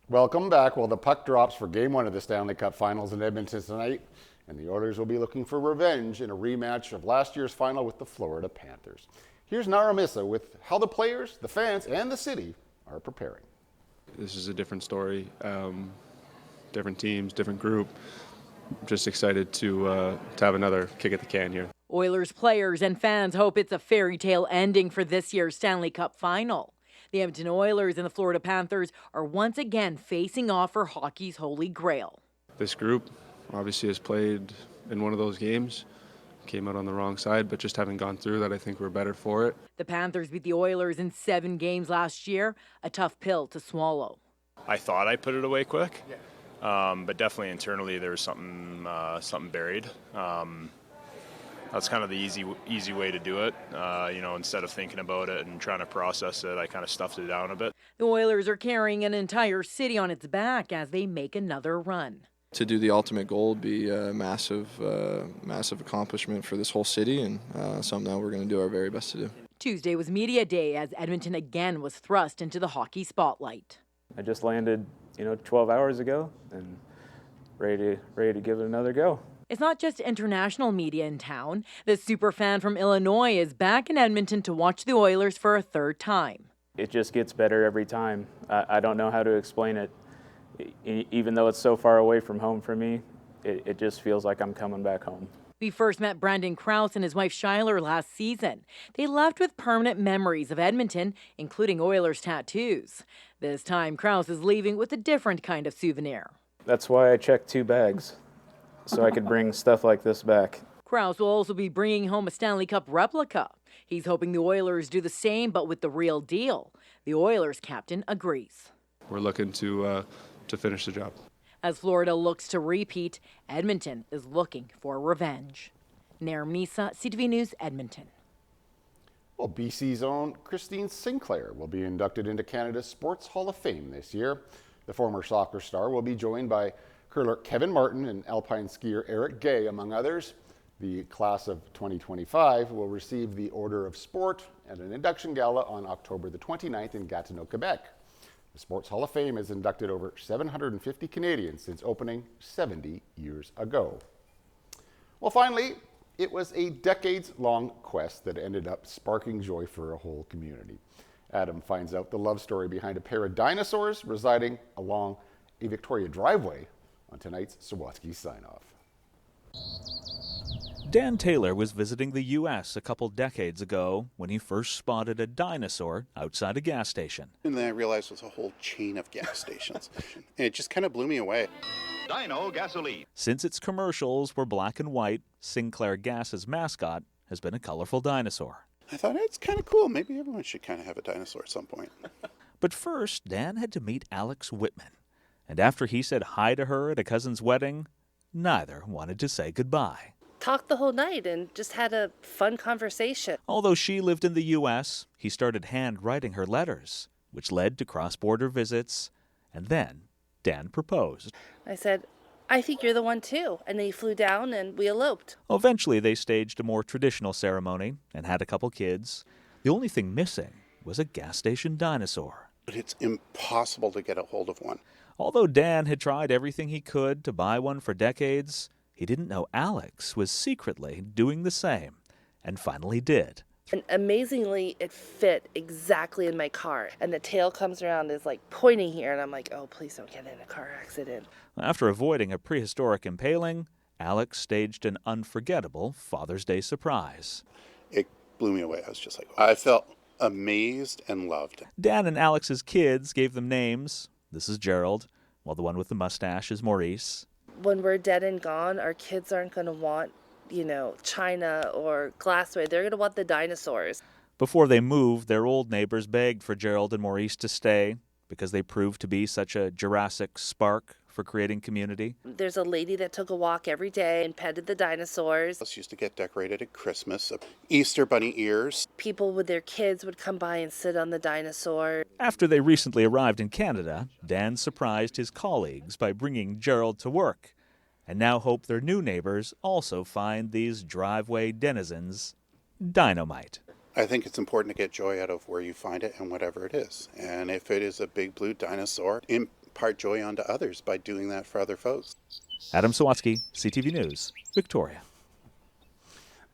Welcome back. Well, the puck drops for Game 1 of the Stanley Cup Finals in Edmonton tonight, and the Oilers will be looking for revenge in a rematch of last year's final with the Florida Panthers. Here's Naramissa with how the players, the fans, and the city are preparing. This is a different story, different teams, different group. I'm just excited to have another kick at the can here. Oilers players and fans hope it's a fairy tale ending for this year's Stanley Cup Final. The Edmonton Oilers and the Florida Panthers are once again facing off for hockey's holy grail. This group obviously has played in one of those games, came out on the wrong side, but just having gone through that, I think we're better for it. The Panthers beat the Oilers in 7 games last year, a tough pill to swallow. I thought I put it away quick, but definitely internally there was something buried. That's kind of the easy way to do it. Instead of thinking about it and trying to process it, I kind of stuffed it down a bit. The Oilers are carrying an entire city on its back as they make another run. To do the ultimate goal would be a massive accomplishment for this whole city, and something that we're going to do our very best to do. Tuesday was media day as Edmonton again was thrust into the hockey spotlight. I just landed, 12 hours ago, and ready to give it another go. It's not just international media in town. The superfan from Illinois is back in Edmonton to watch the Oilers for a third time. It just gets better every time. I don't know how to explain it. Even though it's so far away from home for me, it just feels like I'm coming back home. We first met Brandon Krause and his wife Schuyler last season. They left with permanent memories of Edmonton, including Oilers tattoos. This time, Krause is leaving with a different kind of souvenir. That's why I checked 2 bags, so I could bring stuff like this back. Krause will also be bringing home a Stanley Cup replica. He's hoping the Oilers do the same, but with the real deal. The Oilers captain agrees. We're looking to finish the job. As Florida looks to repeat, Edmonton is looking for revenge. Naramissa, CTV News, Edmonton. Well, BC's own Christine Sinclair will be inducted into Canada's Sports Hall of Fame this year. The former soccer star will be joined by curler Kevin Martin and alpine skier Eric Gay, among others. The class of 2025 will receive the Order of Sport at an induction gala on October the 29th in Gatineau, Quebec. The Sports Hall of Fame has inducted over 750 Canadians since opening 70 years ago. Well, finally, it was a decades-long quest that ended up sparking joy for a whole community. Adam finds out the love story behind a pair of dinosaurs residing along a Victoria driveway on tonight's Sawatsky Sign-Off. Dan Taylor was visiting the U.S. a couple decades ago when he first spotted a dinosaur outside a gas station. And then I realized it was a whole chain of gas stations. And it just kind of blew me away. Dino gasoline. Since its commercials were black and white, Sinclair Gas's mascot has been a colorful dinosaur. I thought, it's kind of cool. Maybe everyone should kind of have a dinosaur at some point. But first, Dan had to meet Alex Whitman. And after he said hi to her at a cousin's wedding, neither wanted to say goodbye. Talked the whole night and just had a fun conversation. Although she lived in the U.S., he started handwriting her letters, which led to cross-border visits, and then Dan proposed. I said, I think you're the one too. And then he flew down and we eloped. Eventually, they staged a more traditional ceremony and had a couple kids. The only thing missing was a gas station dinosaur. But it's impossible to get a hold of one. Although Dan had tried everything he could to buy one for decades, he didn't know Alex was secretly doing the same, and finally did. And amazingly, it fit exactly in my car. And the tail comes around, is like pointing here, and I'm like, oh, please don't get in a car accident. After avoiding a prehistoric impaling, Alex staged an unforgettable Father's Day surprise. It blew me away. I was just like, I felt amazed and loved. Dan and Alex's kids gave them names. This is Gerald, while the one with the mustache is Maurice. When we're dead and gone, our kids aren't going to want, china or glassware. They're going to want the dinosaurs. Before they moved, their old neighbors begged for Gerald and Maurice to stay because they proved to be such a Jurassic spark for creating community. There's a lady that took a walk every day and petted the dinosaurs. This used to get decorated at Christmas. Easter bunny ears. People with their kids would come by and sit on the dinosaur. After they recently arrived in Canada, Dan surprised his colleagues by bringing Gerald to work, and now hope their new neighbors also find these driveway denizens dynamite. I think it's important to get joy out of where you find it and whatever it is. And if it is a big blue dinosaur, impart joy onto others by doing that for other folks. Adam Sawatsky, CTV News, Victoria.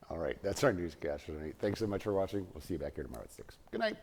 All right, that's our newscast for tonight. Thanks so much for watching. We'll see you back here tomorrow at 6. Good night.